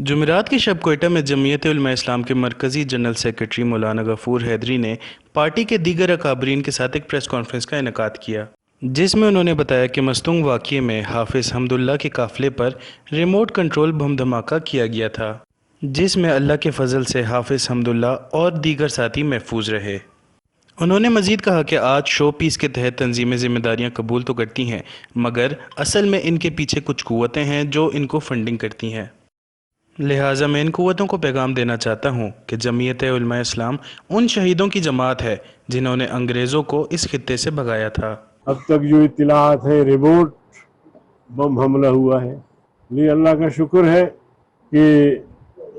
جمعرات کی شب کوئٹہ میں جمعیت علماء اسلام کے مرکزی جنرل سیکریٹری مولانا غفور حیدری نے پارٹی کے دیگر اکابرین کے ساتھ ایک پریس کانفرنس کا انعقاد کیا، جس میں انہوں نے بتایا کہ مستونگ واقعے میں حافظ حمداللہ کے قافلے پر ریموٹ کنٹرول بم دھماکہ کیا گیا تھا، جس میں اللہ کے فضل سے حافظ حمداللہ اور دیگر ساتھی محفوظ رہے۔ انہوں نے مزید کہا کہ آج شو پیس کے تحت تنظیمیں ذمہ داریاں قبول تو کرتی ہیں، مگر اصل میں ان کے پیچھے کچھ قوتیں ہیں جو ان کو فنڈنگ کرتی ہیں۔ لہٰذا میں ان قوتوں کو پیغام دینا چاہتا ہوں کہ جمعیت علماء اسلام ان شہیدوں کی جماعت ہے جنہوں نے انگریزوں کو اس خطے سے بھگایا تھا۔ اب تک جو اطلاعات ہیں ریموٹ بم حملہ ہوا ہے، لیکن اللہ کا شکر ہے کہ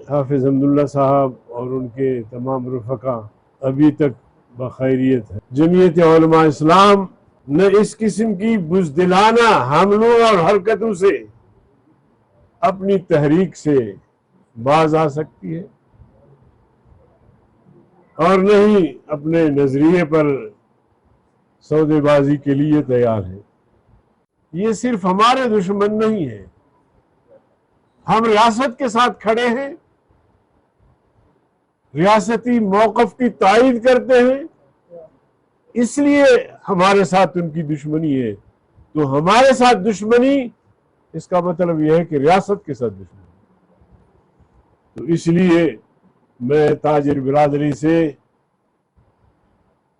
حافظ حمداللہ صاحب اور ان کے تمام رفقا ابھی تک بخیریت ہے۔ جمعیت علماء اسلام نہ اس قسم کی بزدلانہ حملوں اور حرکتوں سے اپنی تحریک سے باز آ سکتی ہے اور نہ ہی اپنے نظریے پر سودے بازی کے لیے تیار ہے۔ یہ صرف ہمارے دشمن نہیں ہیں، ہم ریاست کے ساتھ کھڑے ہیں، ریاستی موقف کی تائید کرتے ہیں، اس لیے ہمارے ساتھ ان کی دشمنی ہے۔ تو ہمارے ساتھ دشمنی اس کا مطلب یہ ہے کہ ریاست کے ساتھ دشمنی۔ تو اس لیے میں تاجر برادری سے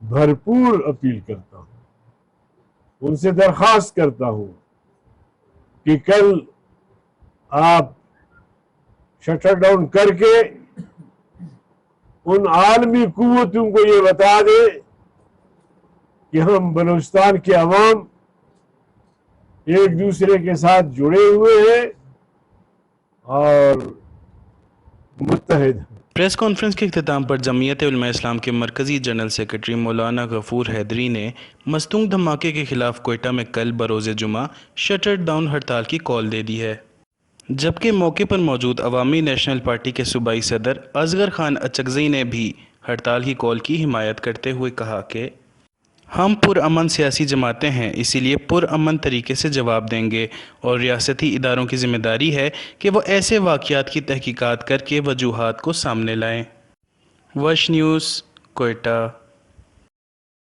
بھرپور اپیل کرتا ہوں، ان سے درخواست کرتا ہوں کہ کل آپ شٹر ڈاؤن کر کے ان عالمی قوتوں کو یہ بتا دیں کہ ہم بلوچستان کے عوام ایک دوسرے کے ساتھ جڑے ہوئے ہیں اور متحد ہیں۔ پریس کانفرنس کے اختتام پر جمعیت علماء اسلام کے مرکزی جنرل سیکریٹری مولانا غفور حیدری نے مستونگ دھماکے کے خلاف کوئٹہ میں کل بروز جمعہ شٹر ڈاؤن ہڑتال کی کال دے دی ہے، جبکہ موقع پر موجود عوامی نیشنل پارٹی کے صوبائی صدر اصغر خان اچکزئی نے بھی ہڑتال کی کال کی حمایت کرتے ہوئے کہا کہ ہم پرامن سیاسی جماعتیں ہیں، اسی لیے پرامن طریقے سے جواب دیں گے اور ریاستی اداروں کی ذمہ داری ہے کہ وہ ایسے واقعات کی تحقیقات کر کے وجوہات کو سامنے لائیں۔ وش نیوز، کوئٹہ۔